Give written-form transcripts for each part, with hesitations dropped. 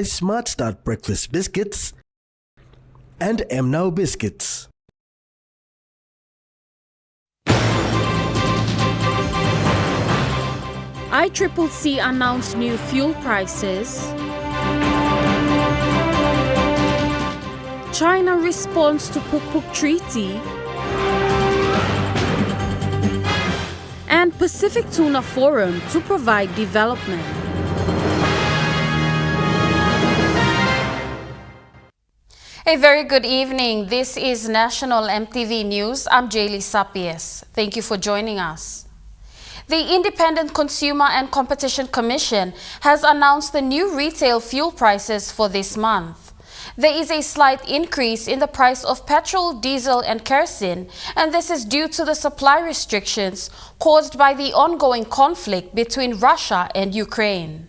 Smart Start Breakfast Biscuits and Now Biscuits. ICCC announced new fuel prices. China responds to Pukpuk Treaty. And Pacific Tuna Forum to provide development. A very good evening. This is National EMTV News. I'm Jaylee Sapies. Thank you for joining us. The Independent Consumer and Competition Commission has announced the new retail fuel prices for this month. There is a slight increase in the price of petrol, diesel and kerosene, and this is due to the supply restrictions caused by the ongoing conflict between Russia and Ukraine.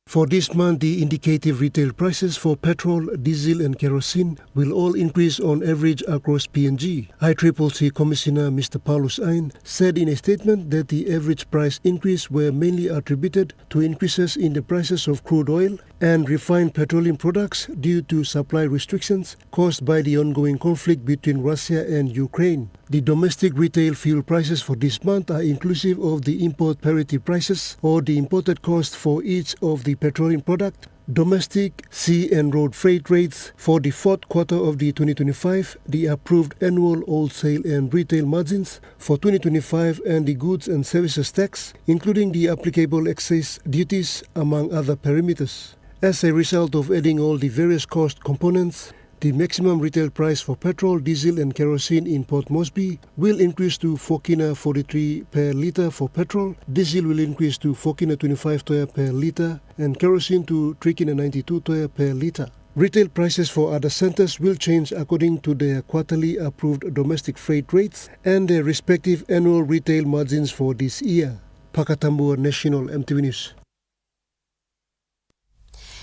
For this month, the indicative retail prices for petrol, diesel and kerosene will all increase on average across PNG. ICCC Commissioner Mr. Paulus Ain said in a statement that the average price increase were mainly attributed to increases in the prices of crude oil and refined petroleum products due to supply restrictions caused by the ongoing conflict between Russia and Ukraine. The domestic retail fuel prices for this month are inclusive of the import parity prices or the imported cost for each of the petroleum product, domestic, sea and road freight rates for the fourth quarter of the 2025, the approved annual wholesale and retail margins for 2025 and the goods and services tax, including the applicable excise duties among other parameters. As a result of adding all the various cost components, the maximum retail price for petrol, diesel and kerosene in Port Moresby will increase to 4.43 per litre for petrol, diesel will increase to 4.25 toea per litre and kerosene to 3.92 toea per litre. Retail prices for other centres will change according to their quarterly approved domestic freight rates and their respective annual retail margins for this year. Pakatambua National EMTV News.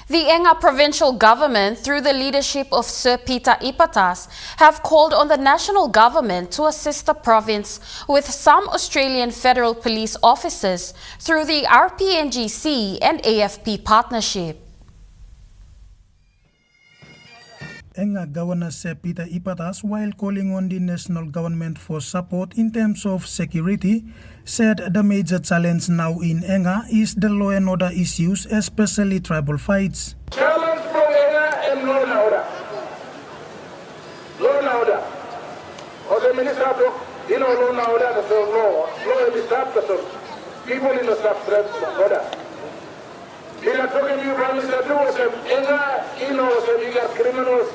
The Enga provincial government, through the leadership of Sir Peter Ipatas, have called on the national government to assist the province with some Australian Federal Police officers through the RPNGC and AFP partnership. Enga Governor Sir Peter Ipatas, while calling on the national government for support in terms of security, said the major challenge now in Enga is the law and order issues, especially tribal fights. Challenge from Enga and law and order. Law and order. Or the minister, you know, law and order, the law. Law is the people in the sub-threats of order. We are talking to you, Prime Minister, Enga, you know, you got criminals.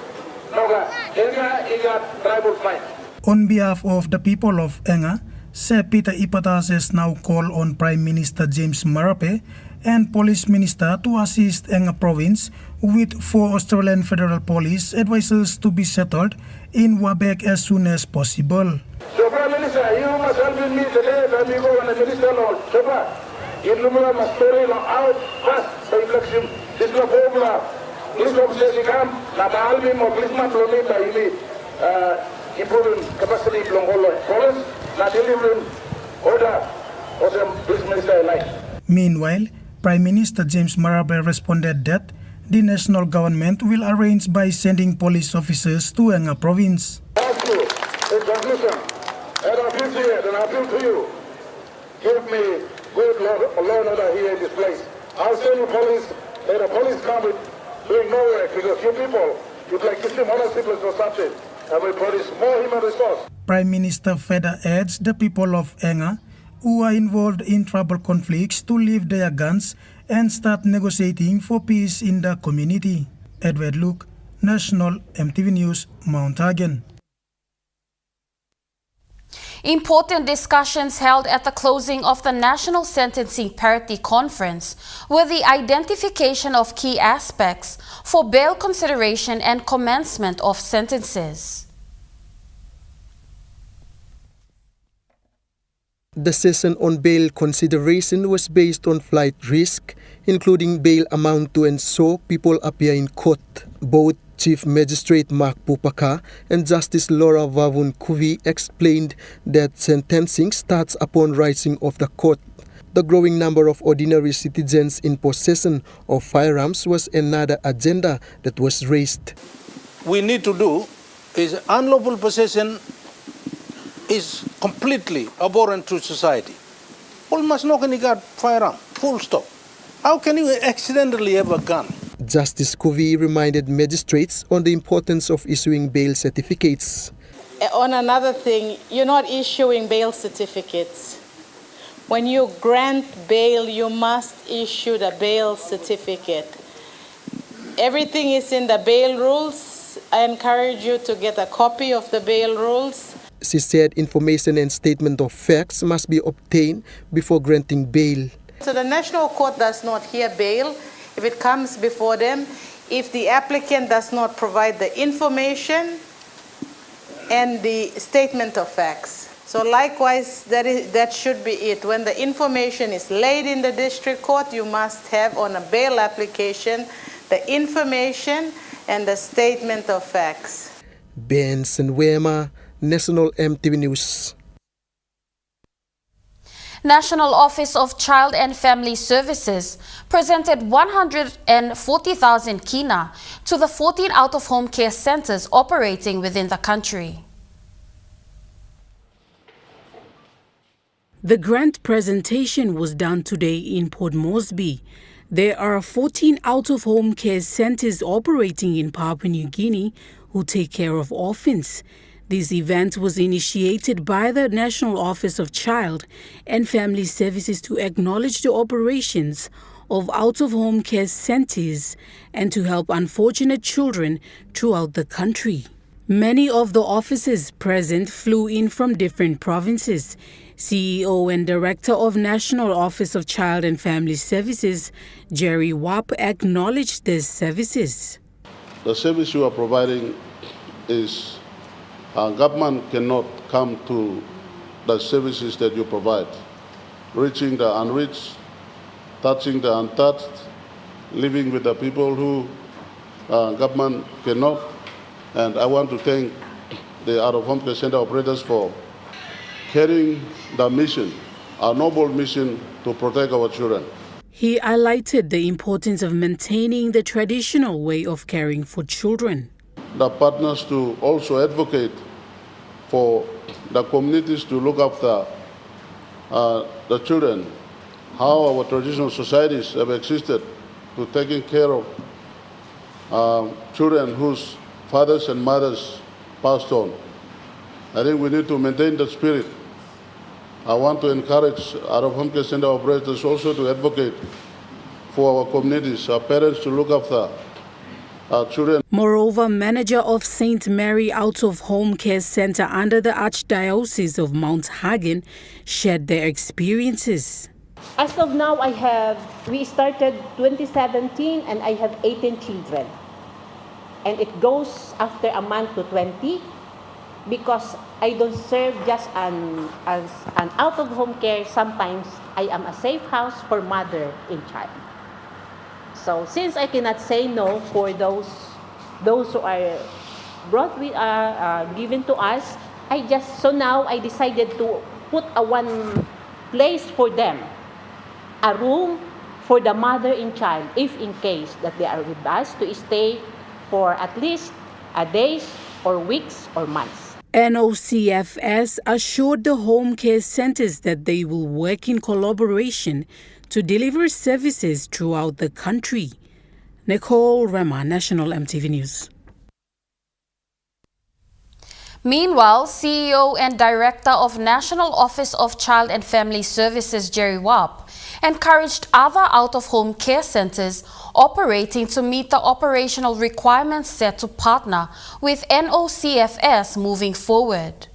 On behalf of the people of Enga, Sir Peter Ipatas has now called on Prime Minister James Marape and Police Minister to assist Enga Province with 4 Australian Federal Police advisors to be settled in Wabek as soon as possible. So Prime Minister, you must help me today when we go on the Minister Lord. You must story out fast by election. This is a formula. This is na baalmi mo policeman ploni ta ini improving capacity plongolo police na delivering order of the police minister line. Meanwhile, Prime Minister James Marape responded that the national government will arrange by sending police officers to Enga province. Thank you. In conclusion, and I appeal to you, and I appeal to you, give me good law and order here in this place. I'll send you police, let the police come with doing no work because you people, you'd like to see honest people or something, and we produce more human resource. Prime Minister further urged the people of Enga who are involved in tribal conflicts to leave their guns and start negotiating for peace in the community. Edward Luke, National EMTV News, Mount Hagen. Important discussions held at the closing of the National Sentencing Parity Conference were the identification of key aspects for bail consideration and commencement of sentences. The session on bail consideration was based on flight risk, including bail amount to ensure people appear in court. Both Chief Magistrate Mark Pupaka and Justice Laura Vavun Kuvi explained that sentencing starts upon rising of the court. The growing number of ordinary citizens in possession of firearms was another agenda that was raised. We need to do is unlawful possession is completely abhorrent to society. Almost nobody got firearm, full stop. How can you accidentally have a gun? Justice Covey reminded magistrates on the importance of issuing bail certificates. On another thing, you're not issuing bail certificates. When you grant bail, you must issue the bail certificate. Everything is in the bail rules. I encourage you to get a copy of the bail rules. She said information and statement of facts must be obtained before granting bail. So the National Court does not hear bail if it comes before them, if the applicant does not provide the information and the statement of facts. So likewise, that should be it. When the information is laid in the district court, you must have on a bail application the information and the statement of facts. Benson Wema, National EMTV News. National Office of Child and Family Services presented 140,000 kina to the 14 out-of-home care centers operating within the country. The grant presentation was done today in Port Moresby. There are 14 out-of-home care centers operating in Papua New Guinea who take care of orphans. This event was initiated by the National Office of Child and Family Services to acknowledge the operations of out-of-home care centers and to help unfortunate children throughout the country. Many of the officers present flew in from different provinces. CEO and Director of National Office of Child and Family Services, Jerry Wapp, acknowledged these services. The service you are providing is government cannot come to the services that you provide, reaching the unreached, touching the untouched, living with the people who government cannot. And I want to thank the out-of-home care center operators for carrying the mission, our noble mission to protect our children. He highlighted the importance of maintaining the traditional way of caring for children. The partners to also advocate for the communities to look after the children, how our traditional societies have existed to taking care of children whose fathers and mothers passed on. I think we need to maintain that spirit. I want to encourage out-of-home care center operators also to advocate for our communities, our parents to look after our children. Moreover, manager of St. Mary Out-of-Home Care Center under the Archdiocese of Mount Hagen shared their experiences. As of now, we started 2017 and I have 18 children. And it goes after a month to 20 because I don't serve just as an out-of-home care. Sometimes I am a safe house for mother and child. So since I cannot say no for those who are given to us, now I decided to put one place for them, a room for the mother and child, if in case that they are with us, to stay for at least a days or weeks or months. NOCFS assured the home care centers that they will work in collaboration to deliver services throughout the country. Nicole Rema, National EMTV News. Meanwhile, CEO and Director of National Office of Child and Family Services, Jerry Wapp, encouraged other out-of-home care centers operating to meet the operational requirements set to partner with NOCFS moving forward.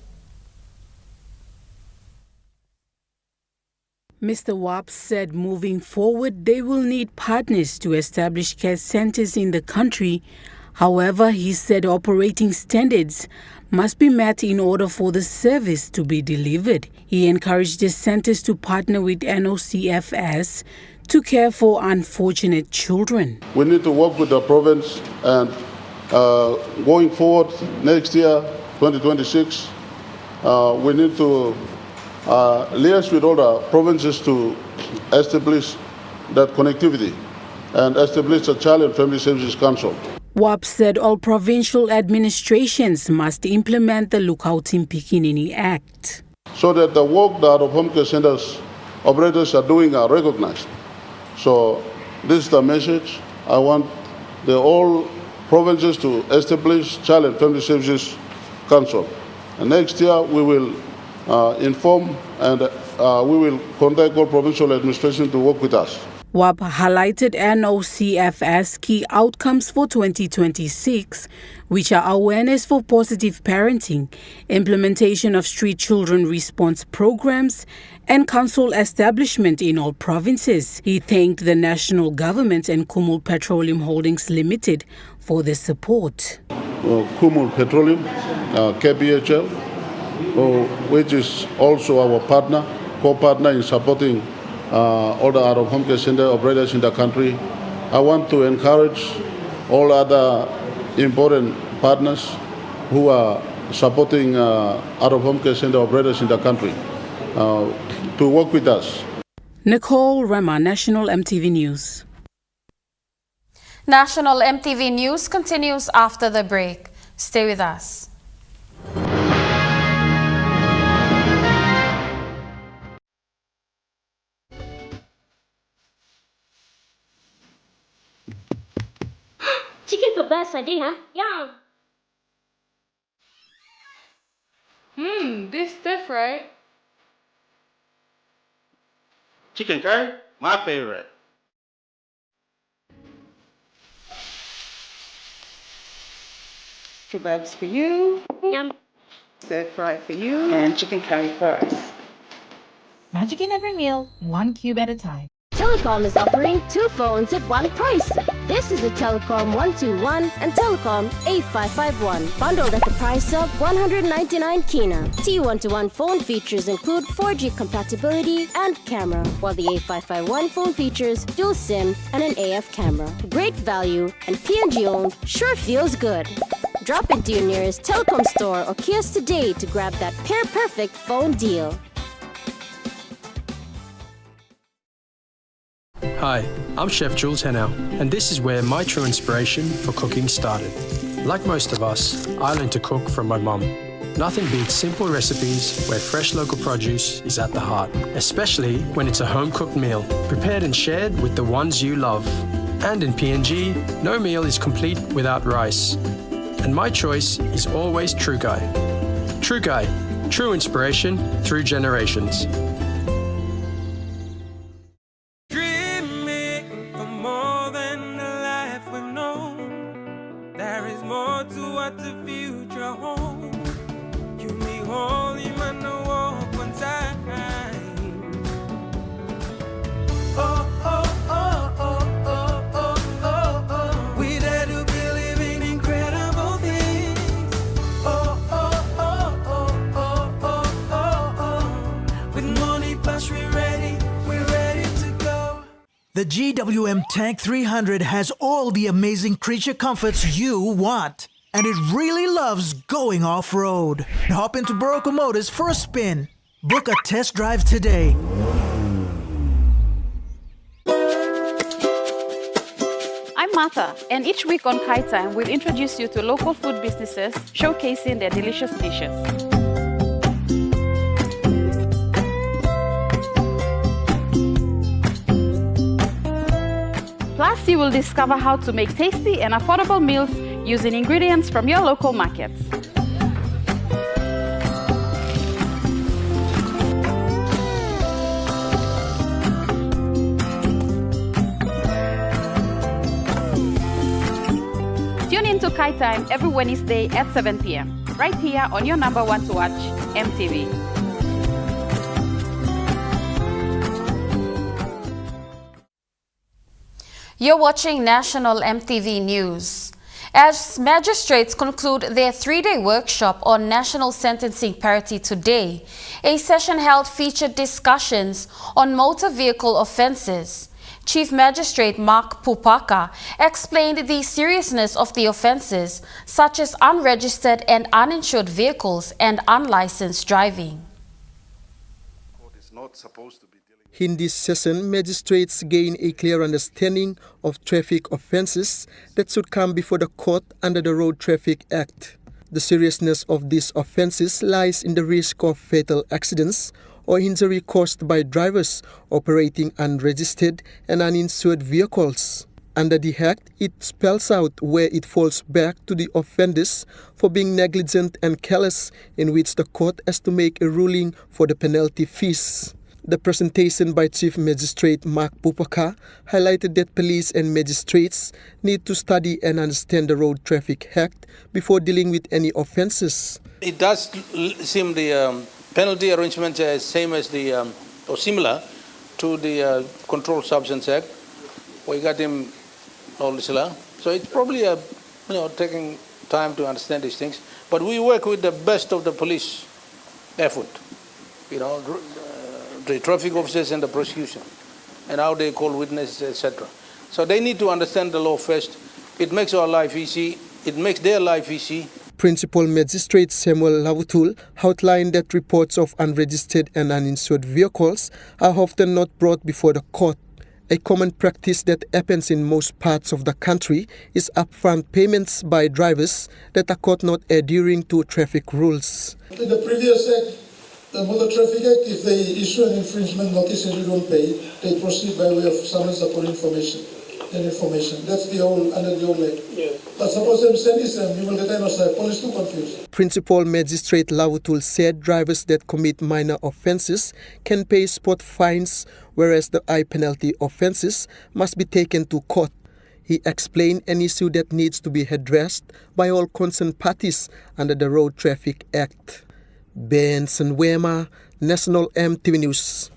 Mr. Wapp said moving forward they will need partners to establish care centers in the country. However, he said operating standards must be met in order for the service to be delivered. He encouraged the centers to partner with NOCFS to care for unfortunate children. We need to work with the province and going forward next year, 2026, we need to liaise with all the provinces to establish that connectivity and establish a Child and Family Services Council. WAP said all provincial administrations must implement the Lookout in Pikinini Act, so that the work that of home care centers operators are doing are recognized. So this is the message. I want all provinces to establish Child and Family Services Council. And next year we will inform and we will contact all provincial administration to work with us. WAP highlighted NOCF's key outcomes for 2026, which are awareness for positive parenting, implementation of street children response programs, and council establishment in all provinces. He thanked the national government and Kumul Petroleum Holdings Limited for the support. Kumul Petroleum, KPHL, which is also our partner, co-partner in supporting all the out-of-home care center operators in the country. I want to encourage all other important partners who are supporting out-of-home care center operators in the country to work with us. Nicole Rema, National EMTV News. National EMTV News continues after the break. Stay with us. Chicken for best idea, huh? Yum! This different. Chicken curry, my favorite. Kebabs for you. Yum. Stir fry for you. And chicken curry for us. Magic in every meal, one cube at a time. Telecom is offering 2 phones at one price. This is the Telecom 121 and Telecom A551, bundled at the price of 199 kina. T121 phone features include 4G compatibility and camera, while the A551 phone features dual SIM and an AF camera. Great value and PNG owned sure feels good. Drop into your nearest Telecom store or kiosk today to grab that pair-perfect phone deal. Hi, I'm Chef Jules Henao, and this is where my true inspiration for cooking started. Like most of us, I learned to cook from my mum. Nothing beats simple recipes where fresh local produce is at the heart, especially when it's a home-cooked meal, prepared and shared with the ones you love. And in PNG, no meal is complete without rice. And my choice is always True Guy. True Guy, true inspiration through generations. The GWM Tank 300 has all the amazing creature comforts you want. And it really loves going off-road. Hop into Barocco Motors for a spin. Book a test drive today. I'm Martha, and each week on Kai Time, we'll introduce you to local food businesses showcasing their delicious dishes. Plus, you will discover how to make tasty and affordable meals using ingredients from your local markets. Tune in to Kai Time every Wednesday at 7 p.m. right here on your number one to watch, EMTV. You're watching National EMTV News. As magistrates conclude their 3-day workshop on national sentencing parity today, a session held featured discussions on motor vehicle offences. Chief Magistrate Mark Pupaka explained the seriousness of the offences, such as unregistered and uninsured vehicles and unlicensed driving. supposed to be dealing. In this session, magistrates gain a clear understanding of traffic offences that should come before the court under the Road Traffic Act. The seriousness of these offences lies in the risk of fatal accidents or injury caused by drivers operating unregistered and uninsured vehicles. Under the Act, it spells out where it falls back to the offenders for being negligent and careless, in which the court has to make a ruling for the penalty fees. The presentation by Chief Magistrate Mark Pupaka highlighted that police and magistrates need to study and understand the Road Traffic Act before dealing with any offences. It does seem the penalty arrangements are same as the or similar to the Controlled Substance Act. We got him all this law. So it's probably taking time to understand these things. But we work with the best of the police effort. The traffic officers and the prosecution, and how they call witnesses, etc. So they need to understand the law first. It makes our life easy. It makes their life easy. Principal Magistrate Samuel Lavutul outlined that reports of unregistered and uninsured vehicles are often not brought before the court. A common practice that happens in most parts of the country is upfront payments by drivers that are caught not adhering to traffic rules. In the previous act, the Motor Traffic Act, if they issue an infringement notice and you don't pay, they proceed by way of summons upon information. That's the old, under the old act. Yeah. But suppose them send this, you will get police too confused. Principal Magistrate Lavutul said drivers that commit minor offences can pay spot fines, whereas the high penalty offences must be taken to court. He explained an issue that needs to be addressed by all concerned parties under the Road Traffic Act. Benson Wema, National EMTV News.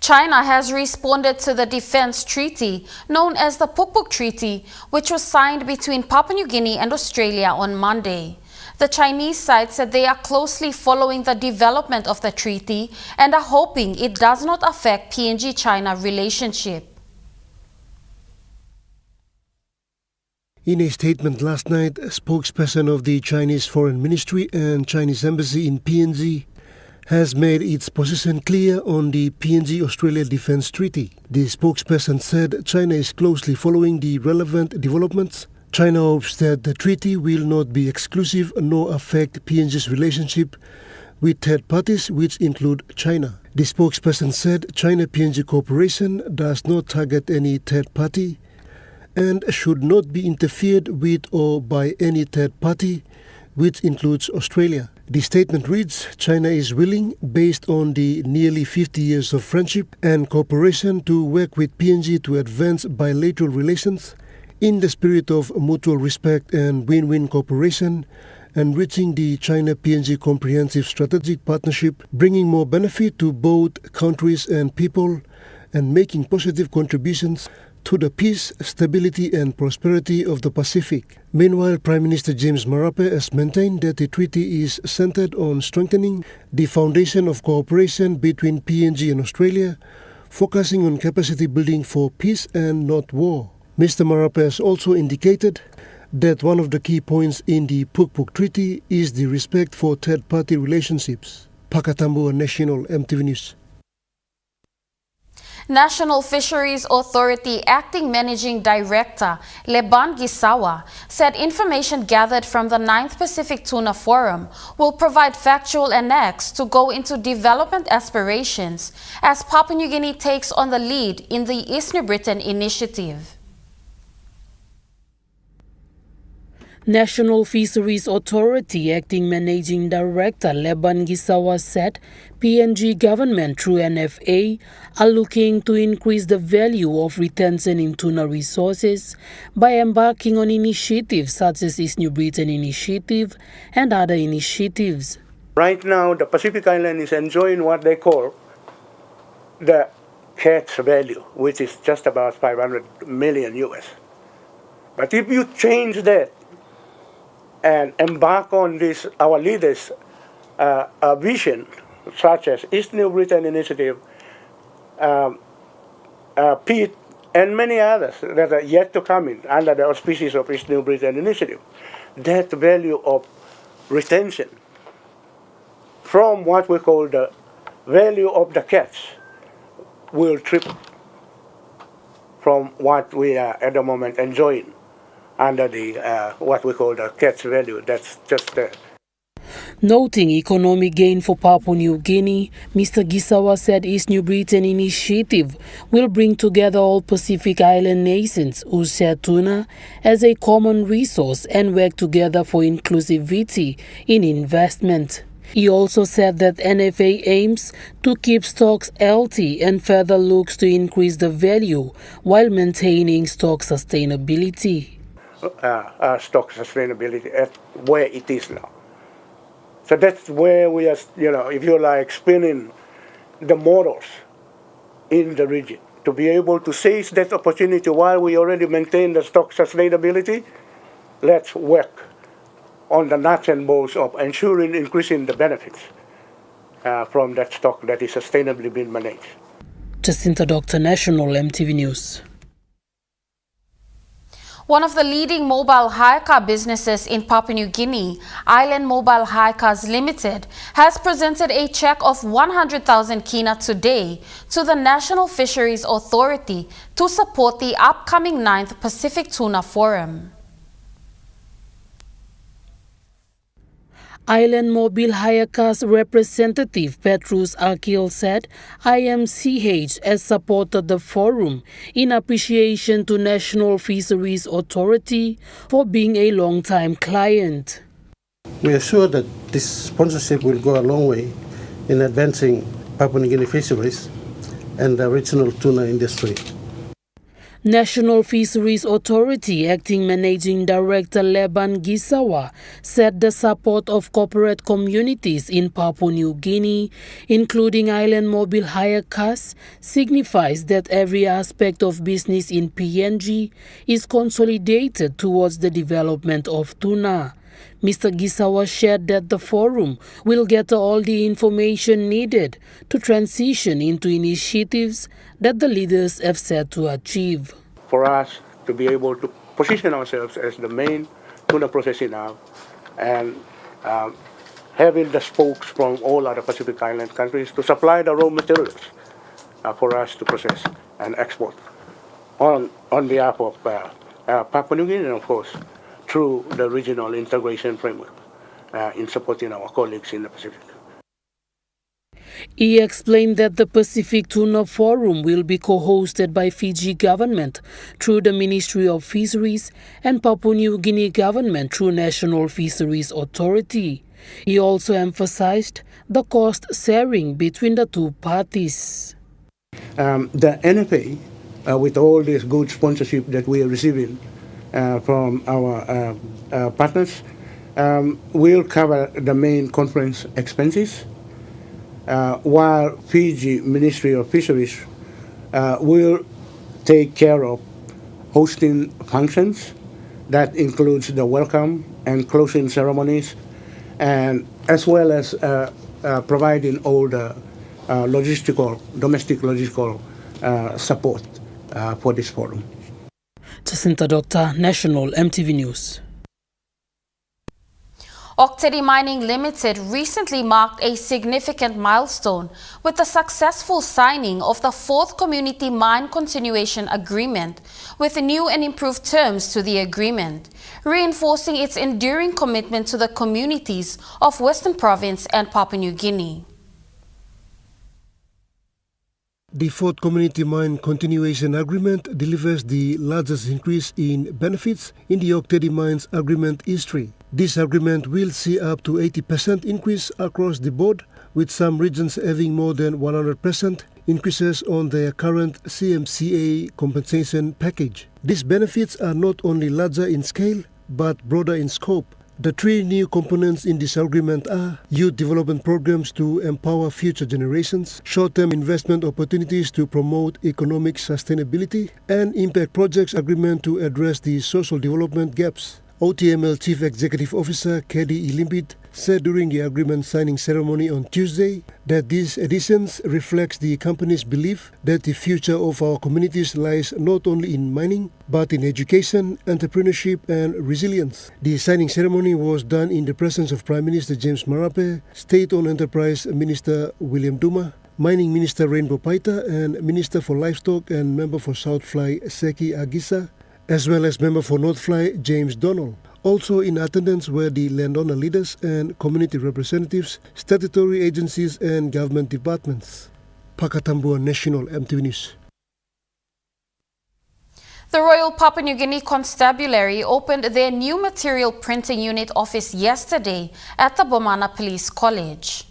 China has responded to the defense treaty known as the Pukpuk Treaty, which was signed between Papua New Guinea and Australia on Monday. The Chinese side said they are closely following the development of the treaty and are hoping it does not affect PNG-China relationship. In a statement last night, a spokesperson of the Chinese Foreign Ministry and Chinese Embassy in PNG has made its position clear on the PNG-Australia Defence Treaty. The spokesperson said China is closely following the relevant developments. China hopes that the treaty will not be exclusive nor affect PNG's relationship with third parties, which include China. The spokesperson said China-PNG cooperation does not target any third party and should not be interfered with or by any third party, which includes Australia. The statement reads, China is willing, based on the nearly 50 years of friendship and cooperation, to work with PNG to advance bilateral relations in the spirit of mutual respect and win-win cooperation, enriching the China-PNG Comprehensive Strategic Partnership, bringing more benefit to both countries and people, and making positive contributions to the peace, stability and prosperity of the Pacific. Meanwhile, Prime Minister James Marape has maintained that the treaty is centered on strengthening the foundation of cooperation between PNG and Australia, focusing on capacity building for peace and not war. Mr. Marape has also indicated that one of the key points in the Pukpuk Treaty is the respect for third-party relationships. Pakatambu, National EMTV News. National Fisheries Authority Acting Managing Director Leban Gisawa said information gathered from the 9th Pacific Tuna Forum will provide factual annex to go into development aspirations as Papua New Guinea takes on the lead in the East New Britain initiative. National Fisheries Authority Acting Managing Director Leban Gisawa said PNG government through NFA are looking to increase the value of retention in tuna resources by embarking on initiatives such as East New Britain Initiative and other initiatives. Right now, the Pacific Island is enjoying what they call the catch value, which is just about 500 million US. But if you change that and embark on this, our leaders' vision, such as East New Britain Initiative, PEAT, and many others that are yet to come in under the auspices of East New Britain Initiative, that value of retention from what we call the value of the catch will triple from what we are at the moment enjoying under the what we call the catch value. That's just there. Noting economic gain for Papua New Guinea, Mr. Gisawa said East New Britain initiative will bring together all Pacific Island nations who share tuna as a common resource and work together for inclusivity in investment. He also said that NFA aims to keep stocks healthy and further looks to increase the value while maintaining stock sustainability. Stock sustainability at where it is now. So that's where we are, if you like, spinning the models in the region to be able to seize that opportunity while we already maintain the stock sustainability. Let's work on the nuts and bolts of ensuring increasing the benefits from that stock that is sustainably being managed. Jacinta Doctor, National EMTV News. One of the leading mobile hire car businesses in Papua New Guinea, Island Mobile Hire Cars Limited, has presented a check of 100,000 kina today to the National Fisheries Authority to support the upcoming 9th Pacific Tuna Forum. Island Mobile Hire Cars representative Petrus Akil said IMCH has supported the forum in appreciation to National Fisheries Authority for being a long-time client. We are sure that this sponsorship will go a long way in advancing Papua New Guinea fisheries and the regional tuna industry. National Fisheries Authority Acting Managing Director Leban Gisawa said the support of corporate communities in Papua New Guinea, including Island Mobile Hire Cars, signifies that every aspect of business in PNG is consolidated towards the development of tuna. Mr. Gisawa shared that the forum will gather all the information needed to transition into initiatives that the leaders have set to achieve. For us to be able to position ourselves as the main tuna processing hub and having the spokes from all other Pacific Island countries to supply the raw materials for us to process and export on behalf of Papua New Guinea, and of course, through the regional integration framework in supporting our colleagues in the Pacific. He explained that the Pacific Tuna Forum will be co-hosted by Fiji government through the Ministry of Fisheries and Papua New Guinea government through National Fisheries Authority. He also emphasized the cost sharing between the two parties. The NFA, with all this good sponsorship that we are receiving from our partners, will cover the main conference expenses, while Fiji Ministry of Fisheries will take care of hosting functions. That includes the welcome and closing ceremonies, and as well as providing all the domestic logistical support for this forum. Jacinta Doctor, National EMTV News. Octedi Mining Limited recently marked a significant milestone with the successful signing of the 4th Community Mine Continuation Agreement with new and improved terms to the agreement, reinforcing its enduring commitment to the communities of Western Province and Papua New Guinea. The 4th Community Mine Continuation Agreement delivers the largest increase in benefits in the Octedi Mines Agreement history. This agreement will see up to 80% increase across the board, with some regions having more than 100% increases on their current CMCA compensation package. These benefits are not only larger in scale, but broader in scope. The 3 new components in this agreement are youth development programs to empower future generations, short-term investment opportunities to promote economic sustainability, and impact projects agreement to address the social development gaps. OTML Chief Executive Officer Kedi Ilimbit said during the agreement signing ceremony on Tuesday that these additions reflects the company's belief that the future of our communities lies not only in mining but in education, entrepreneurship and resilience. The signing ceremony was done in the presence of Prime Minister James Marape, State-owned Enterprise Minister William Duma, Mining Minister Rainbow Paita and Minister for Livestock and Member for Southfly Seki Agisa, as well as Member for Northfly James Donald. Also in attendance were the landowner leaders and community representatives, statutory agencies and government departments. Pakatambua National EMTV News. The Royal Papua New Guinea Constabulary opened their new material printing unit office yesterday at the Bomana Police College.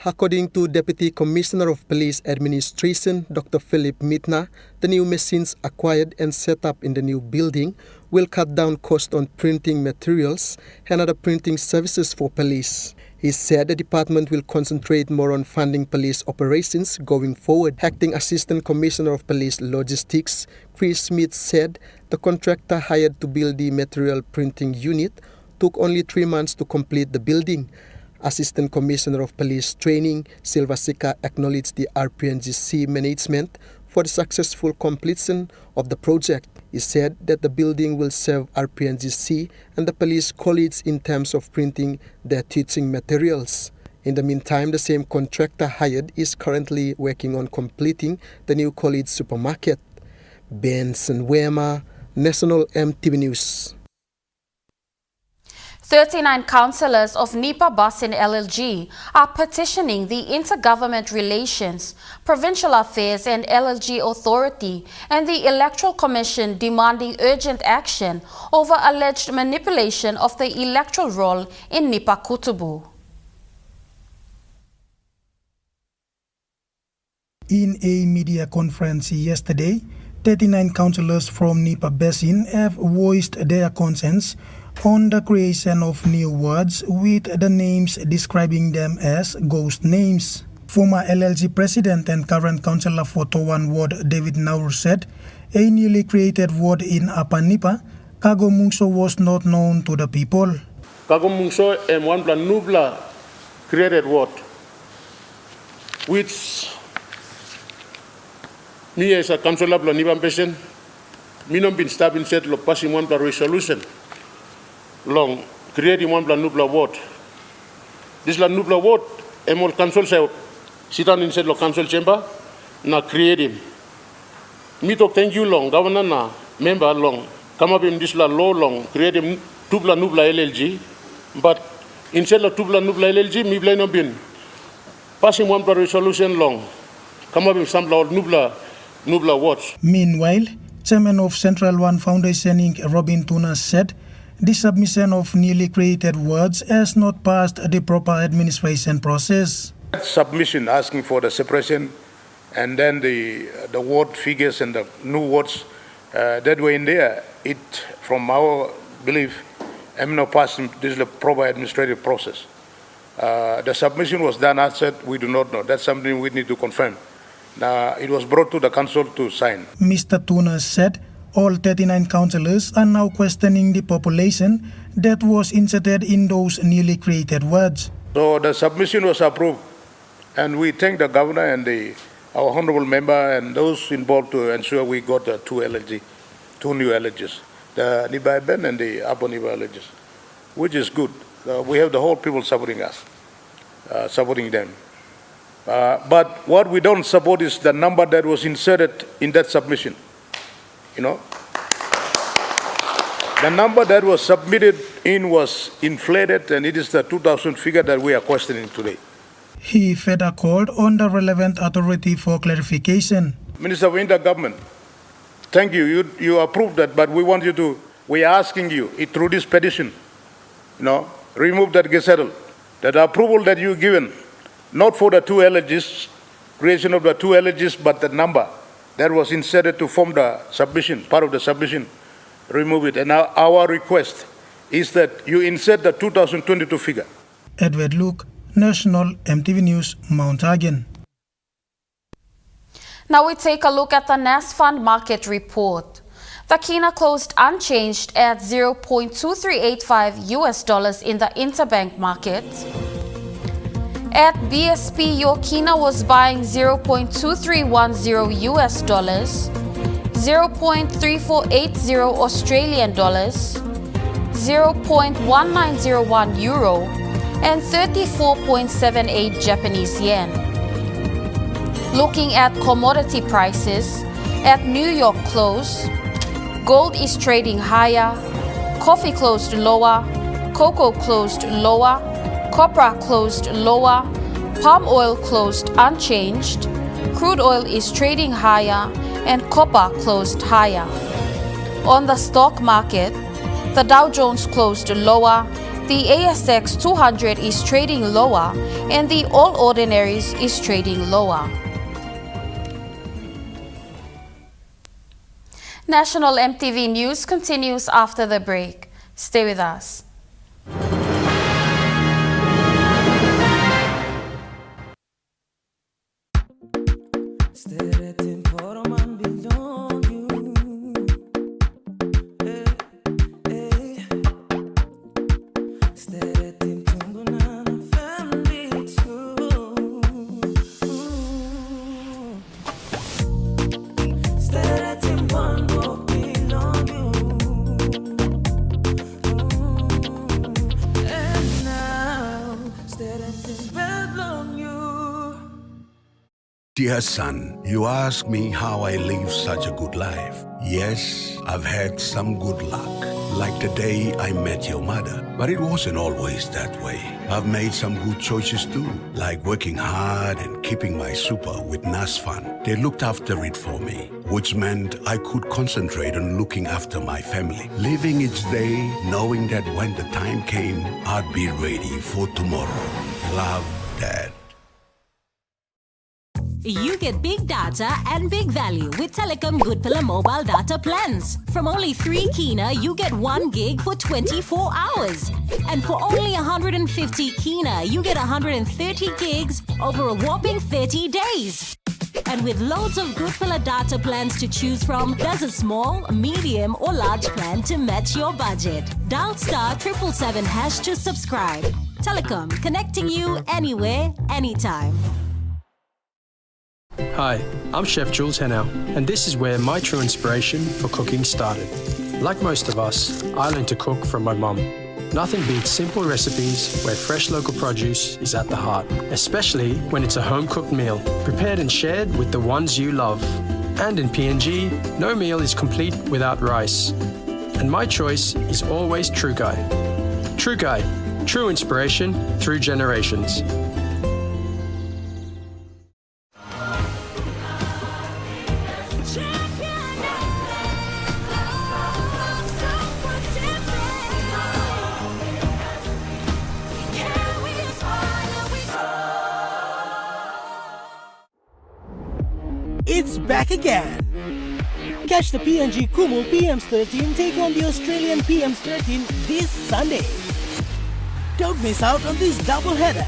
According to Deputy Commissioner of Police Administration, Dr. Philip Mitna, the new machines acquired and set up in the new building will cut down cost on printing materials and other printing services for police. He said the department will concentrate more on funding police operations going forward. Acting Assistant Commissioner of Police Logistics, Chris Smith, said the contractor hired to build the material printing unit took only 3 months to complete the building. Assistant Commissioner of Police Training, Silva Sika, acknowledged the RPNGC management for the successful completion of the project. He said that the building will serve RPNGC and the police college in terms of printing their teaching materials. In the meantime, the same contractor hired is currently working on completing the new college supermarket. Benson Wema, National EMTV News. 39 councillors of NIPA Basin LLG are petitioning the Intergovernment Relations, Provincial Affairs and LLG Authority and the Electoral Commission demanding urgent action over alleged manipulation of the electoral roll in NIPA Kutubu. In a media conference yesterday, 39 councillors from NIPA Basin have voiced their concerns on the creation of new wards with the names describing them as ghost names. Former LLG President and current Councillor for Towan Ward David Nauru said a newly created ward in Upper Nipa, Kagomungso, was not known to the people. Kagomungso and one plan Nubla created ward, which me as a councillor of Nipa Basin, me not been stabbing set lo passing one plan resolution. Long creating one plan nubla ward. This la nubla ward, emol council say sit down inside the council chamber, na create him. Me talk thank you long, governor na member long, come up in this la law long, create him tubla nubla LLG, but inside la tubla nubla LLG, me blame no bin. Passing one plan resolution long, come up in some law nubla wards. Meanwhile, Chairman of Central One Foundation Inc. Robin Tunas said the submission of newly created wards has not passed the proper administration process. Submission asking for the separation and then the ward figures and the new wards that were in there, it, from our belief, am not passing this proper administrative process. The submission was done outside, we do not know. That's something we need to confirm. It was brought to the council to sign. Mr. Tunas said all 39 councillors are now questioning the population that was inserted in those newly created wards. So the submission was approved, and we thank the governor and our honourable member and those involved to ensure we got two new LGs, the Niba Ben and the Upper Niba LGs, which is good. We have the whole people supporting us, supporting them. But what we don't support is the number that was inserted in that submission. You know, the number that was submitted in was inflated, and it is the 2000 figure that we are questioning today. He further called on the relevant authority for clarification. Minister of Intergovernment, thank you. You approved that, but we are asking you through this petition, remove that gazettal, that approval that you given, not for the two LGs, creation of the two LGs, but the number that was inserted to form the submission, part of the submission, remove it. And our request is that you insert the 2022 figure. Edward Luke, National EMTV News, Mount Hagen. Now we take a look at the NAS Fund market report. The kina closed unchanged at $0.2385 US in the interbank market. At BSP, your kina was buying $0.2310 US, $0.3480 Australian dollars, 0.1901 euro, and 34.78 Japanese yen. Looking at commodity prices, at New York close, gold is trading higher, coffee closed lower, cocoa closed lower, copra closed lower, palm oil closed unchanged, crude oil is trading higher, and copper closed higher. On the stock market, the Dow Jones closed lower, the ASX 200 is trading lower, and the All Ordinaries is trading lower. National EMTV News continues after the break. Stay with us. Dear son, you ask me how I live such a good life. Yes, I've had some good luck, like the day I met your mother. But it wasn't always that way. I've made some good choices too, like working hard and keeping my super with NASFAN. They looked after it for me, which meant I could concentrate on looking after my family. Living each day, knowing that when the time came, I'd be ready for tomorrow. Love, Dad. You get big data and big value with Telecom Good Pillar mobile data plans. From only 3 kina, you get 1 gig for 24 hours. And for only 150 kina, you get 130 gigs over a whopping 30 days. And with loads of Good Pillar data plans to choose from, there's a small, medium or large plan to match your budget. Dial *777# to subscribe. Telecom, connecting you anywhere, anytime. Hi, I'm Chef Jules Henao, and this is where my true inspiration for cooking started. Like most of us, I learned to cook from my mum. Nothing beats simple recipes where fresh local produce is at the heart, especially when it's a home-cooked meal, prepared and shared with the ones you love. And in PNG, no meal is complete without rice. And my choice is always True Guy. True Guy, true inspiration through generations. It's back again. Catch the PNG Kumu PM's 13 take on the Australian PM's 13 this Sunday. Don't miss out on this doubleheader.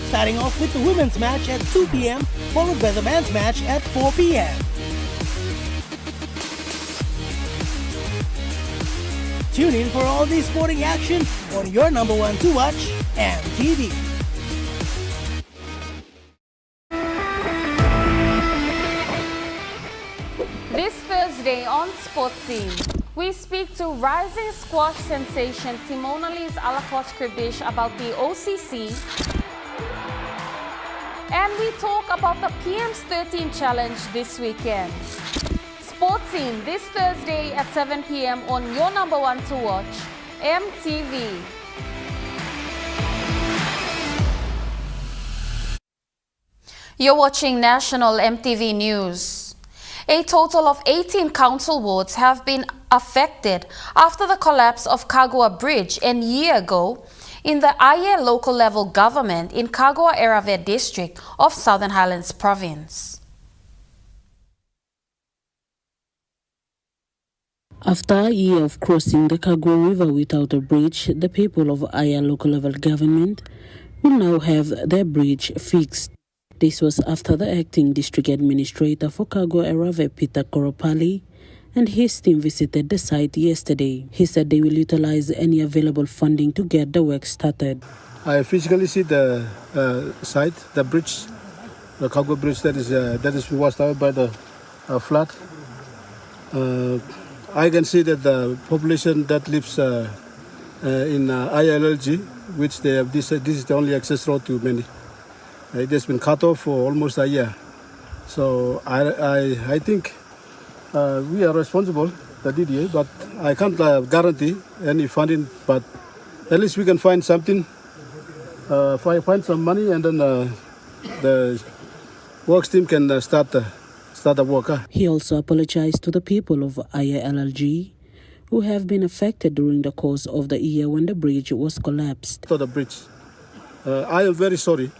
Starting off with the women's match at 2 p.m. followed by the men's match at 4 p.m. Tune in for all this sporting action on your number one to watch, EMTV. This Thursday on Sports Scene, we speak to rising squash sensation Timonalise Alakos Kribish about the OCC, and we talk about the PM's 13 challenge this weekend. Sports Scene this Thursday at 7 p.m. on your number one to watch, EMTV. You're watching National EMTV News. A total of 18 council wards have been affected after the collapse of Kagua Bridge a year ago in the Aye local level government in Kagua Erave district of Southern Highlands province. After a year of crossing the Kagua River without a bridge, the people of Aya local level government will now have their bridge fixed. This was after the acting district administrator for Kagua Erave, Peter Koropali, and his team visited the site yesterday. He said they will utilize any available funding to get the work started. I physically see the site, the bridge, the cargo bridge that is washed out by the flood. I can see that the population that lives in ILLG, which they have, this is the only access road to many. It has been cut off for almost a year. So I think we are responsible, the DDA, but I can't guarantee any funding, but at least we can find something, find some money, and then the works team can start the work. He also apologized to the people of ILLG who have been affected during the course of the year when the bridge was collapsed. For the bridge, I am very sorry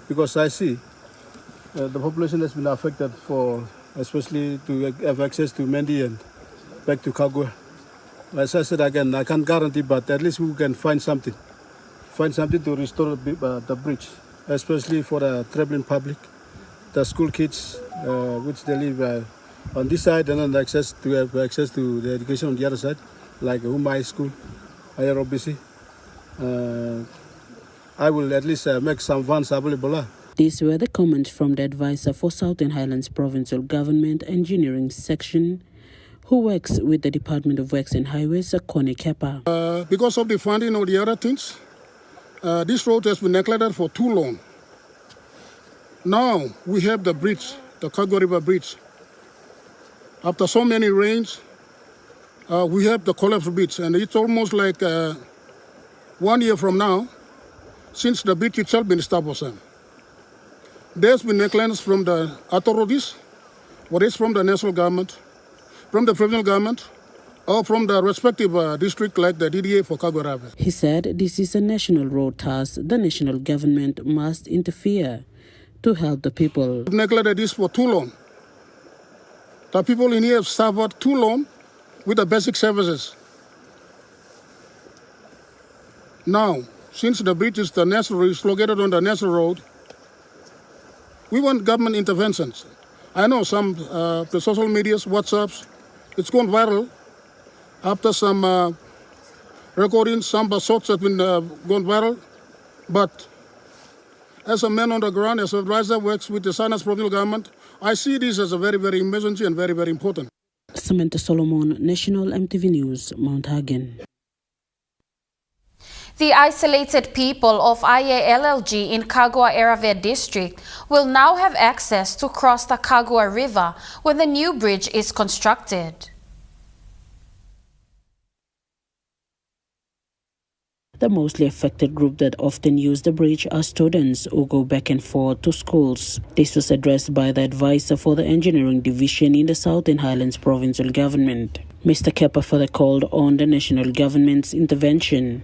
because I see the population has been affected, especially to have access to Mendi and back to Kagwe. As I said again, I can't guarantee, but at least we can find something to restore the bridge, especially for the traveling public, the school kids, which they live on this side, and then have access to the education on the other side, like Umai School, IROBC. I will at least make some funds available. These were the comments from the advisor for Southern Highlands Provincial Government Engineering Section, who works with the Department of Works and Highways, Connie Kepa. Because of the funding or the other things, this road has been neglected for too long. Now we have the bridge, the Kagwa River Bridge. After so many rains, we have the collapsed bridge, and it's almost like 1 year from now since the bridge itself been established. There's been negligence from the authorities, whether it's from the national government, from the provincial government, or from the respective district like the DDA for Kagwa River. He said this is a national road, thus the national government must interfere to help the people. We've neglected this for too long. The people in here have suffered too long with the basic services. Now, since the bridge is located on the national road, we want government interventions. I know some the social medias, WhatsApps, it's gone viral. After some recordings, some shots have been gone viral. But as a man on the ground, as an advisor, works with the Sinus provincial government, I see this as a very, very emergency and very, very important. Samantha Solomon, National EMTV News, Mount Hagen. The isolated people of IALLG in Kagwa Erave district will now have access to cross the Kagwa River when the new bridge is constructed. The mostly affected group that often use the bridge are students who go back and forth to schools. This was addressed by the advisor for the engineering division in the Southern Highlands Provincial Government. Mr. Kepa further called on the national government's intervention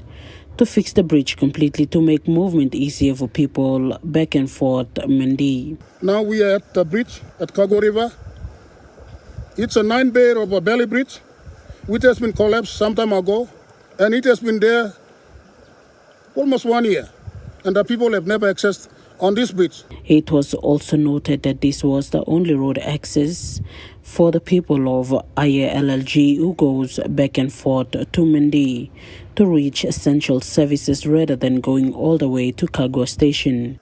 to fix the bridge completely to make movement easier for people back and forth Mendi. Now we are at the bridge at Kagwa River. It's a 9-bay of a belly bridge, which has been collapsed some time ago, and it has been there almost 1 year, and the people have never accessed on this bridge. It was also noted that this was the only road access for the people of IALLG who goes back and forth to Mendi to reach essential services rather than going all the way to Kagwa Station.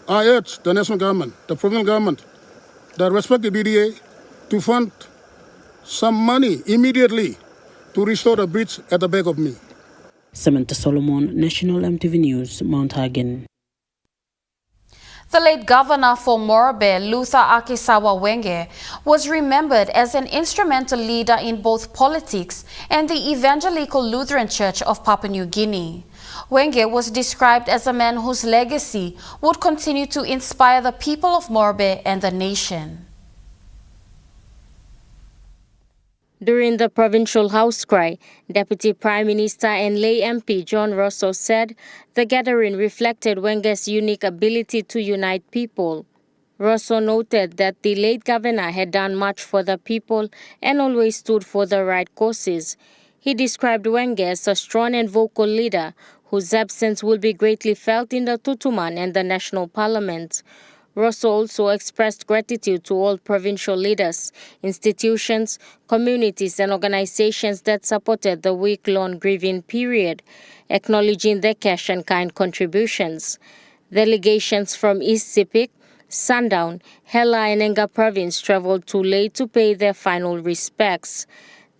I urge the national government, the provincial government, the respective DDA to fund some money immediately to restore the bridge at the back of me. Samantha Solomon, National EMTV News, Mount Hagen. The late governor for Morobe, Luther Akisawa Wenge, was remembered as an instrumental leader in both politics and the Evangelical Lutheran Church of Papua New Guinea. Wenge was described as a man whose legacy would continue to inspire the people of Morobe and the nation. During the provincial house cry, Deputy Prime Minister and lay MP John Rosso said the gathering reflected Wenge's unique ability to unite people. Rosso noted that the late governor had done much for the people and always stood for the right causes. He described Wenge as a strong and vocal leader whose absence will be greatly felt in the Tutuman and the National Parliament. Rosso also expressed gratitude to all provincial leaders, institutions, communities and organizations that supported the week-long grieving period, acknowledging their cash and kind contributions. Delegations from East Sepik, Sundown, Hela and Enga province traveled to Ley to pay their final respects.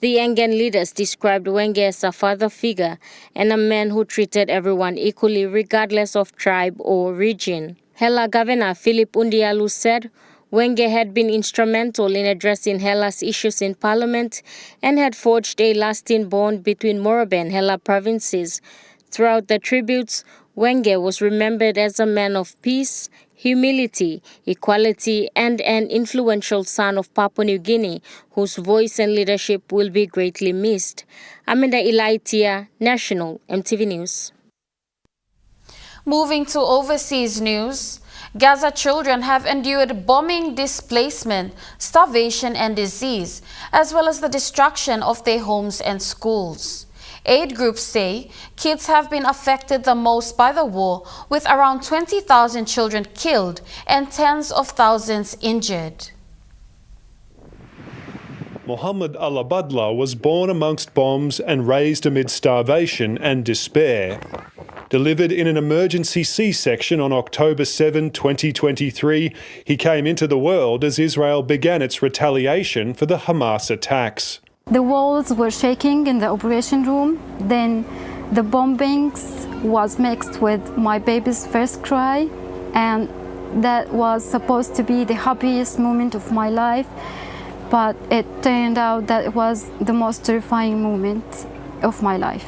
The Engan leaders described Wenge as a father figure and a man who treated everyone equally regardless of tribe or region. Hela Governor Philip Undialu said Wenge had been instrumental in addressing Hela's issues in Parliament and had forged a lasting bond between Morobe and Hela provinces. Throughout the tributes, Wenge was remembered as a man of peace, humility, equality, and an influential son of Papua New Guinea, whose voice and leadership will be greatly missed. Amanda Ilaitia, National EMTV News. Moving to overseas news, Gaza children have endured bombing, displacement, starvation, and disease, as well as the destruction of their homes and schools. Aid groups say kids have been affected the most by the war, with around 20,000 children killed and tens of thousands injured. Mohammed Al-Abadla was born amongst bombs and raised amid starvation and despair. Delivered in an emergency C-section on October 7, 2023, he came into the world as Israel began its retaliation for the Hamas attacks. The walls were shaking in the operation room. Then the bombings was mixed with my baby's first cry, and that was supposed to be the happiest moment of my life, but it turned out that it was the most terrifying moment of my life.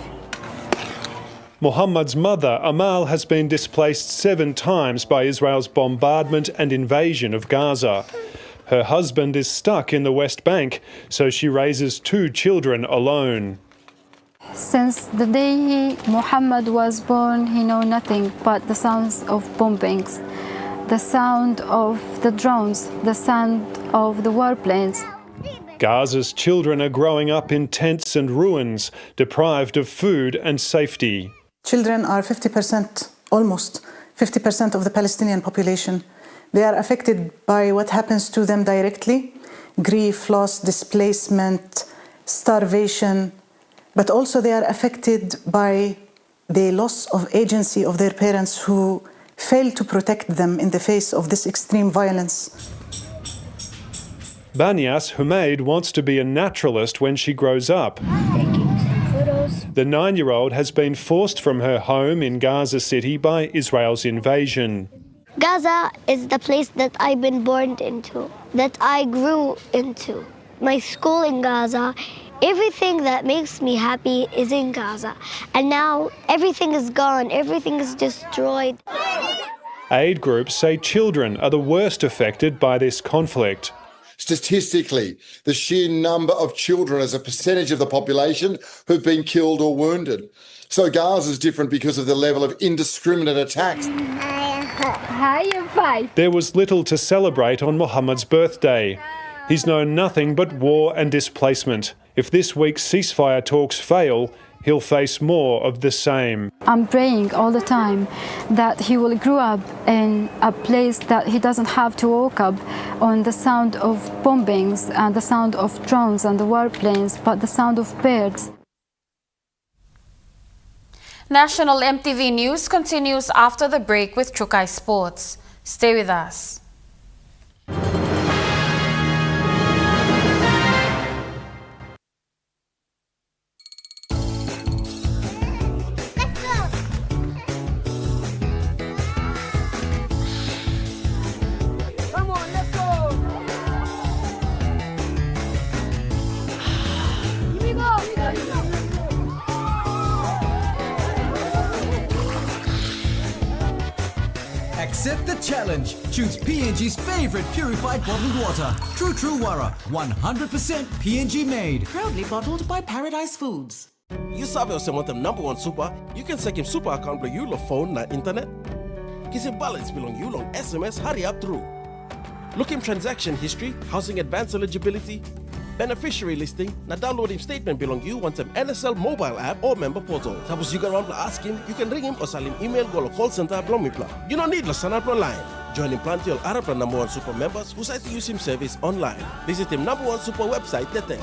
Mohammad's mother, Amal, has been displaced 7 times by Israel's bombardment and invasion of Gaza. Her husband is stuck in the West Bank, so she raises 2 children alone. Since the day Muhammad was born, he knew nothing but the sounds of bombings, the sound of the drones, the sound of the warplanes. Gaza's children are growing up in tents and ruins, deprived of food and safety. Children are 50%, almost 50% of the Palestinian population. They are affected by what happens to them directly: grief, loss, displacement, starvation, but also they are affected by the loss of agency of their parents who fail to protect them in the face of this extreme violence. Banias Humaid wants to be a naturalist when she grows up. The 9-year-old has been forced from her home in Gaza City by Israel's invasion. Gaza is the place that I've been born into, that I grew into. My school in Gaza, everything that makes me happy is in Gaza. And now everything is gone, everything is destroyed. Aid groups say children are the worst affected by this conflict. Statistically, the sheer number of children as a percentage of the population who've been killed or wounded. So Gaza is different because of the level of indiscriminate attacks. There was little to celebrate on Mohammad's birthday. He's known nothing but war and displacement. If this week's ceasefire talks fail, he'll face more of the same. I'm praying all the time that he will grow up in a place that he doesn't have to wake up on the sound of bombings and the sound of drones and the warplanes, but the sound of birds. National EMTV News continues after the break with Chukai Sports. Stay with us. Accept the challenge. Choose PNG's favorite purified bottled water. True Wara, 100% PNG made. Proudly bottled by Paradise Foods. You sabi usema #1 super, you can second super account with your phone na internet. Kisi balance belong you long SMS hurry up through. Look in transaction history, housing advance eligibility, beneficiary listing, na downloading statement belong you want some NSL mobile app or member portal. Tapos you can ask him, you can ring him or send him email go to call center belong me plan. You don't need la sana pro line. Join him plenty of Arab number one super members who decide to use him service online. Visit him number one super website today.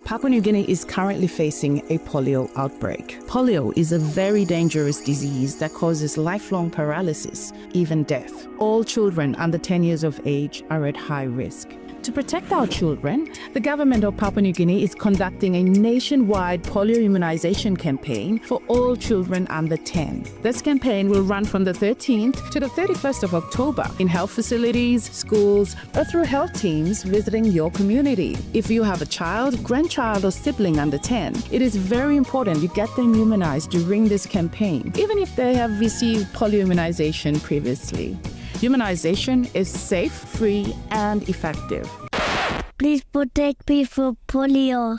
Papua New Guinea is currently facing a polio outbreak. Polio is a very dangerous disease that causes lifelong paralysis, even death. All children under 10 years of age are at high risk. To protect our children, the government of Papua New Guinea is conducting a nationwide polio immunization campaign for all children under 10. This campaign will run from the 13th to the 31st of October in health facilities, schools, or through health teams visiting your community. If you have a child, grandchild, or sibling under 10, it is very important you get them immunized during this campaign, even if they have received polio immunization previously. Immunization is safe, free, and effective. Please protect me from polio.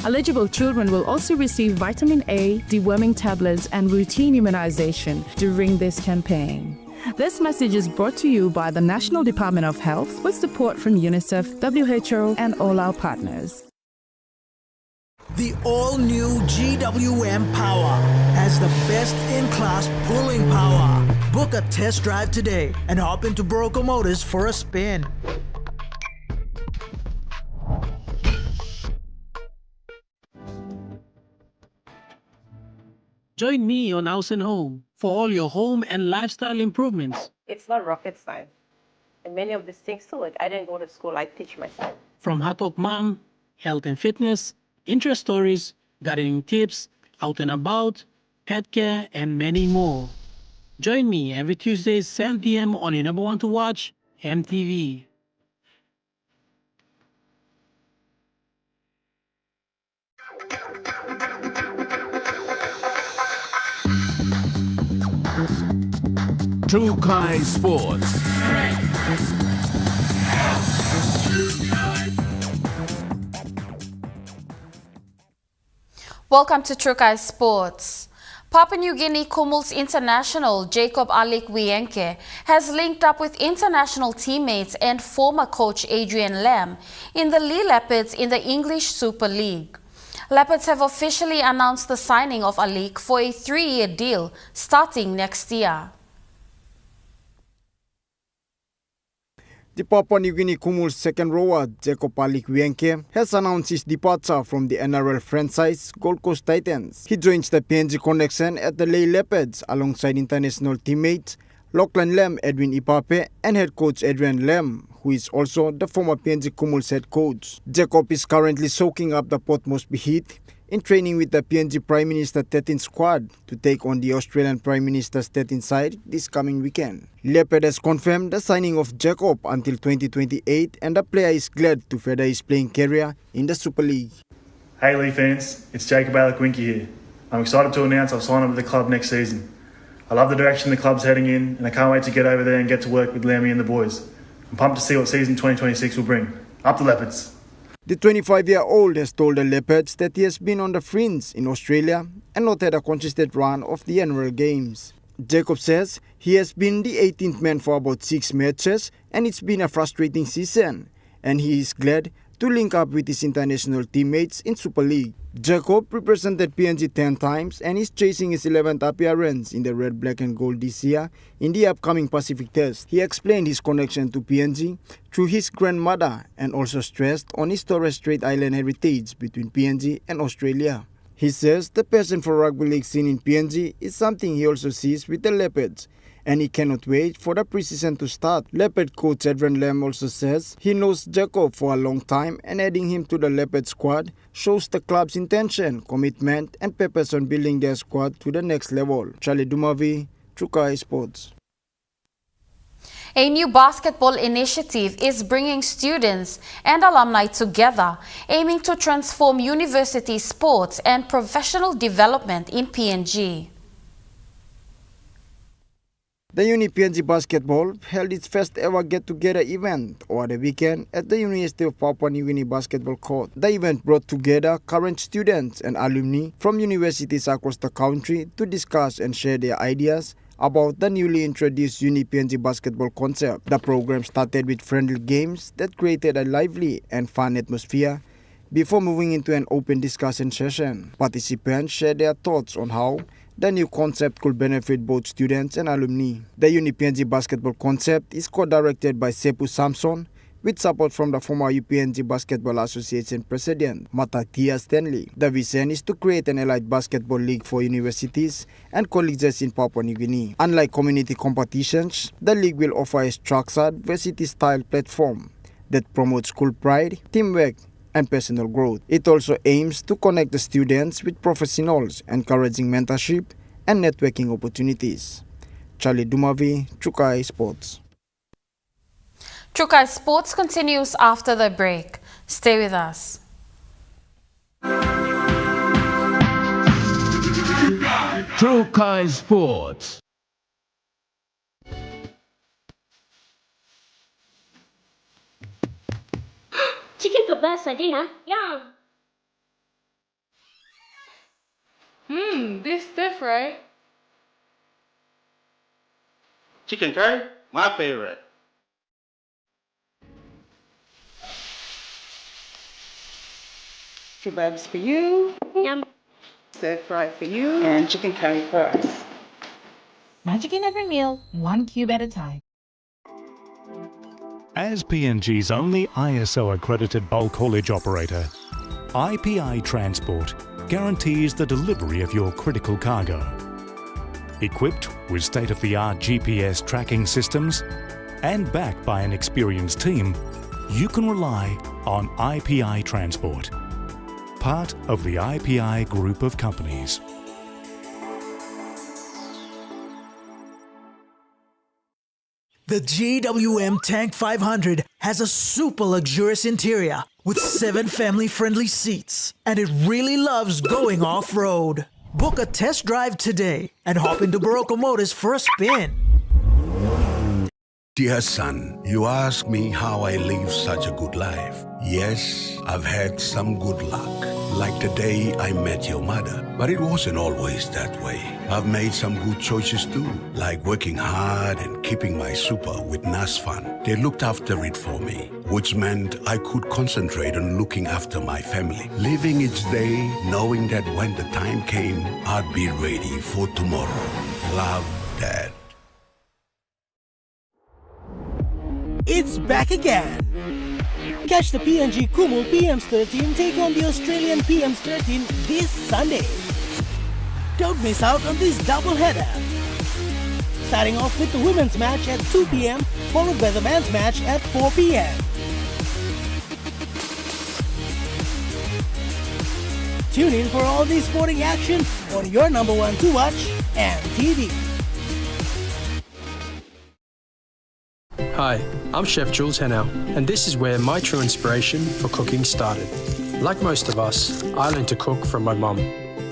Eligible children will also receive vitamin A, deworming tablets, and routine immunization during this campaign. This message is brought to you by the National Department of Health with support from UNICEF, WHO, and all our partners. The all-new GWM Power has the best-in-class pulling power. Book a test drive today and hop into Broco Motors for a spin. Join me on House and Home for all your home and lifestyle improvements. It's not rocket science. And many of these things too, I didn't go to school, I teach myself. From Hot Talk Mom, health and fitness, interest stories, gardening tips, out and about, pet care, and many more. Join me every Tuesday 7 p.m. on your number one to watch, EMTV. Trukai Sports. Welcome to Trukai Sports. Papua New Guinea Kumul's international Jacob Alik Wienke has linked up with international teammates and former coach Adrian Lam in the Lee Leopards in the English Super League. Leopards have officially announced the signing of Alik for a 3-year deal starting next year. The Papua New Guinea Kumul's second rower, Jacob Alik Wienke, has announced his departure from the NRL franchise Gold Coast Titans. He joins the PNG connection at the Ley Leopards alongside international teammates Lachlan Lam, Edwin Ipape, and head coach Adrian Lam, who is also the former PNG Kumul's head coach. Jacob is currently soaking up the Port Moresby heat in training with the PNG Prime Minister 13 squad to take on the Australian Prime Minister's 13 side this coming weekend. Leopard has confirmed the signing of Jacob until 2028 and the player is glad to further his playing career in the Super League. Hey Lee fans, it's Jacob Alik Wienke here. I'm excited to announce I've signed up with the club next season. I love the direction the club's heading in and I can't wait to get over there and get to work with Lammy and the boys. I'm pumped to see what season 2026 will bring. Up the Leopards! The 25-year-old has told the Leopards that he has been on the fringe in Australia and not had a consistent run of the annual games. Jacob says he has been the 18th man for about 6 matches and it's been a frustrating season, and he is glad to link up with his international teammates in Super League. Jacob represented PNG 10 times and is chasing his 11th appearance in the red, black and gold this year in the upcoming Pacific Test. He explained his connection to PNG through his grandmother and also stressed on his Torres Strait Island heritage between PNG and Australia. He says the passion for rugby league scene in PNG is something he also sees with the Leopards, and he cannot wait for the pre-season to start. Leopard coach Adrian Lam also says he knows Jacob for a long time and adding him to the Leopard squad shows the club's intention, commitment and purpose on building their squad to the next level. Charlie Dumavi, Trukai Sports. A new basketball initiative is bringing students and alumni together, aiming to transform university sports and professional development in PNG. The Uni-PNG Basketball held its first ever get-together event over the weekend at the University of Papua New Guinea Basketball Court. The event brought together current students and alumni from universities across the country to discuss and share their ideas about the newly introduced Uni-PNG basketball concept. The program started with friendly games that created a lively and fun atmosphere before moving into an open discussion session. Participants shared their thoughts on how the new concept could benefit both students and alumni. The UniPNG basketball concept is co-directed by Sepu Samson, with support from the former UPNG Basketball Association President, Matatia Stanley. The vision is to create an elite basketball league for universities and colleges in Papua New Guinea. Unlike community competitions, the league will offer a structured, varsity-style platform that promotes school pride, teamwork, and personal growth. It also aims to connect the students with professionals, encouraging mentorship and networking opportunities. Charlie Dumavi, Chukai Sports. Chukai Sports continues after the break. Stay with us. Chukai Sports. Chicken's the best idea. Yum. This stuff, right? Chicken curry, my favorite. Kebabs for you. Yum. Stir fry for you. And chicken curry for us. Magic in every meal, one cube at a time. As PNG's only ISO-accredited bulk haulage operator, IPI Transport guarantees the delivery of your critical cargo. Equipped with state-of-the-art GPS tracking systems and backed by an experienced team, you can rely on IPI Transport, part of the IPI group of companies. The GWM Tank 500 has a super luxurious interior with 7 family-friendly seats, and it really loves going off-road. Book a test drive today and hop into Barocco Motors for a spin. Dear son, you ask me how I live such a good life. Yes, I've had some good luck, like the day I met your mother. But it wasn't always that way. I've made some good choices too, like working hard and keeping my super with NASFAN. They looked after it for me, which meant I could concentrate on looking after my family. Living each day, knowing that when the time came, I'd be ready for tomorrow. Love, Dad. It's back again. Catch the PNG Kumul PM's 13 take on the Australian PM's 13 this Sunday. Don't miss out on this doubleheader. Starting off with the women's match at 2 p.m, followed by the men's match at 4 p.m. Tune in for all this sporting action on your number one to watch, EMTV. Hi, I'm Chef Jules Henow, and this is where my true inspiration for cooking started. Like most of us, I learned to cook from my mum.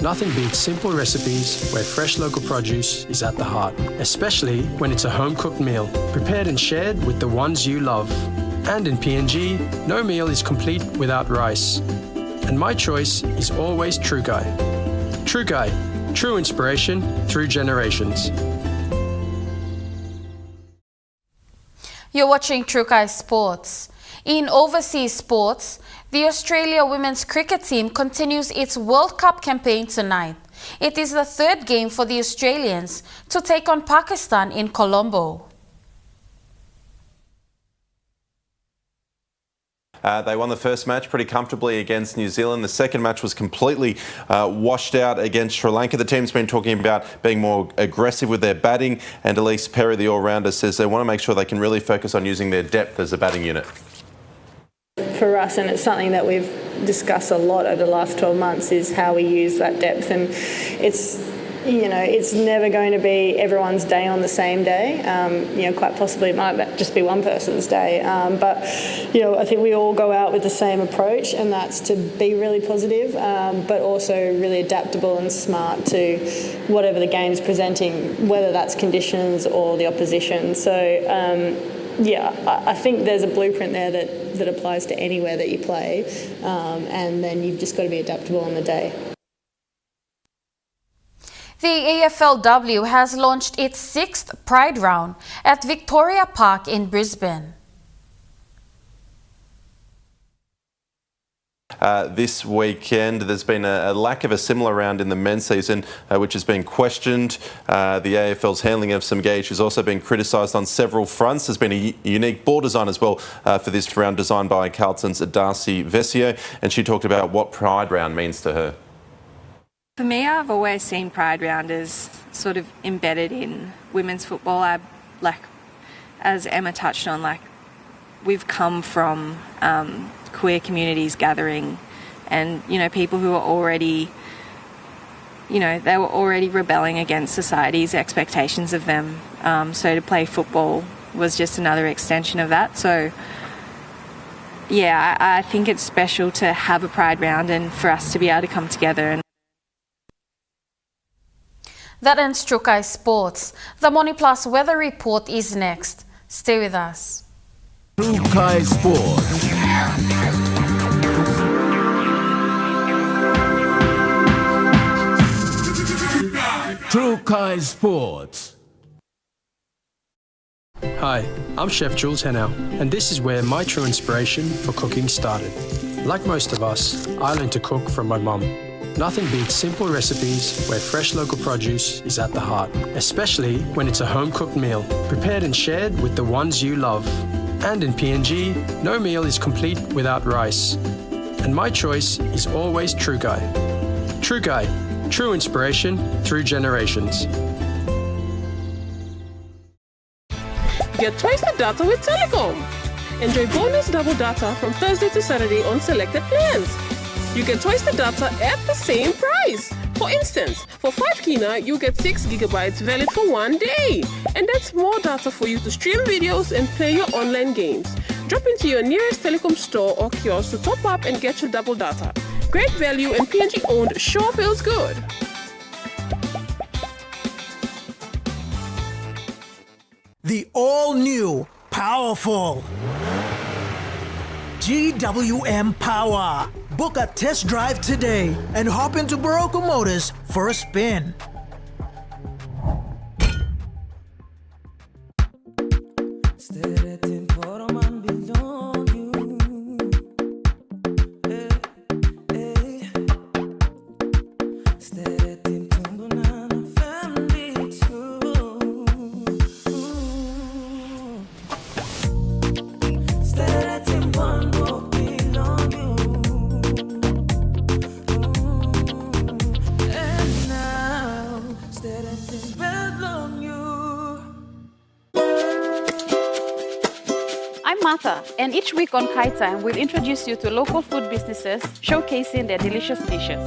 Nothing beats simple recipes where fresh local produce is at the heart, especially when it's a home-cooked meal, prepared and shared with the ones you love. And in PNG, no meal is complete without rice. And my choice is always Trukai. Trukai, true inspiration through generations. You're watching Trukai Sports. In overseas sports, the Australia women's cricket team continues its World Cup campaign tonight. It is the third game for the Australians to take on Pakistan in Colombo. They won the first match pretty comfortably against New Zealand. The second match was completely washed out against Sri Lanka. The team's been talking about being more aggressive with their batting, and Elise Perry, the all-rounder, says they want to make sure they can really focus on using their depth as a batting unit. For us, and it's something that we've discussed a lot over the last 12 months, is how we use that depth. And it's never going to be everyone's day on the same day. Quite possibly it might just be one person's day. But I think we all go out with the same approach, and that's to be really positive, but also really adaptable and smart to whatever the game's presenting, whether that's conditions or the opposition. So, I think there's a blueprint there that applies to anywhere that you play, and then you've just got to be adaptable on the day. The AFLW has launched its 6th Pride Round at Victoria Park in Brisbane. this weekend. There's been a lack of a similar round in the men's season, which has been questioned. The AFL's handling of some gay issues has also been criticised on several fronts. There's been a unique ball design as well for this round, designed by Carlton's Darcy Vesio, and she talked about what Pride Round means to her. For me, I've always seen Pride Round as sort of embedded in women's football. As Emma touched on, we've come from queer communities gathering, and people who are already, they were already rebelling against society's expectations of them. So to play football was just another extension of that. So yeah, I think it's special to have a Pride Round and for us to be able to come together. That ends Trukai Sports. The Money Plus weather report is next. Stay with us. Trukai Sports. Trukai Sports. Hi, I'm Chef Jules Henow, and this is where my true inspiration for cooking started. Like most of us, I learned to cook from my mum. Nothing beats simple recipes where fresh local produce is at the heart, especially when it's a home-cooked meal, prepared and shared with the ones you love. And in PNG, no meal is complete without rice. And my choice is always Trukai. Trukai, true inspiration through generations. Get twice the data with Telecom. Enjoy bonus double data from Thursday to Saturday on selected plans. You get twice the data at the same price. For instance, for 5 kina, you get 6 gigabytes valid for 1 day. And that's more data for you to stream videos and play your online games. Drop into your nearest Telecom store or kiosk to top up and get your double data. Great value and PNG owned sure feels good. The all-new, powerful GWM Power. Book a test drive today and hop into Barocco Motors for a spin. And each week on Kai Time, we'll introduce you to local food businesses showcasing their delicious dishes.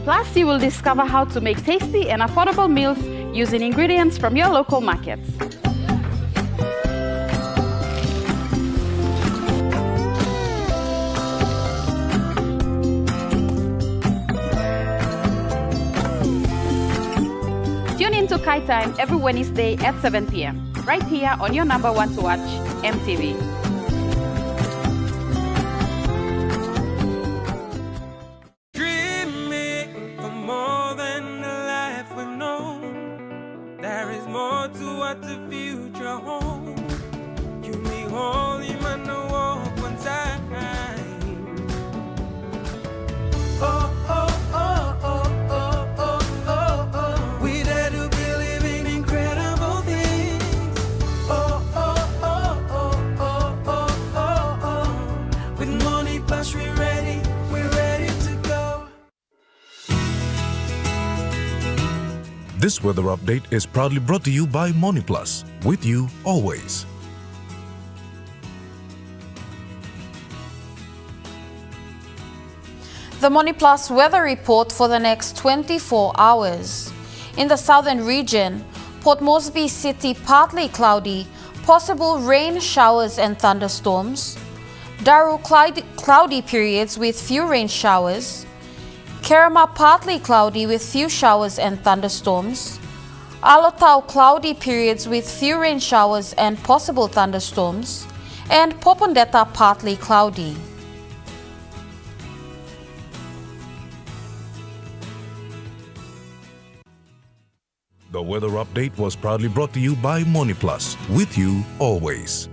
Plus, you will discover how to make tasty and affordable meals using ingredients from your local markets. To Kai Time every Wednesday at 7 p.m. right here on your number one to watch, EMTV. Dreaming for more than the life we've known. There is more to what the future holds. You me holy man, no walk one time. Oh, oh. This weather update is proudly brought to you by Money Plus, with you always. The Money Plus weather report for the next 24 hours. In the southern region, Port Moresby City partly cloudy, possible rain showers and thunderstorms. Daru cloudy periods with few rain showers. Kerama partly cloudy with few showers and thunderstorms. Alotau cloudy periods with few rain showers and possible thunderstorms. And Popondetta partly cloudy. The weather update was proudly brought to you by MoneyPlus, with you always.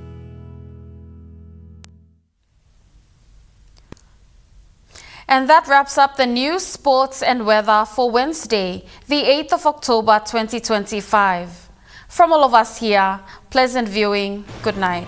And that wraps up the news, sports and weather for Wednesday, the 8th of October 2025. From all of us here, pleasant viewing. Good night.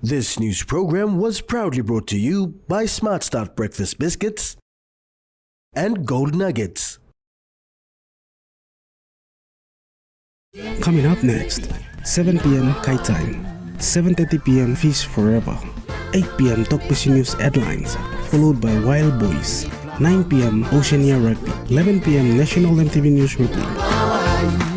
This news program was proudly brought to you by Smart Start Breakfast Biscuits and Gold Nuggets. Coming up next, 7 p.m. Kite Time, 7:30 p.m. Fish Forever, 8 p.m. Talk Fishing News Headlines, followed by Wild Boys, 9 p.m. Oceania Rugby, 11 p.m. National MTV News Replay.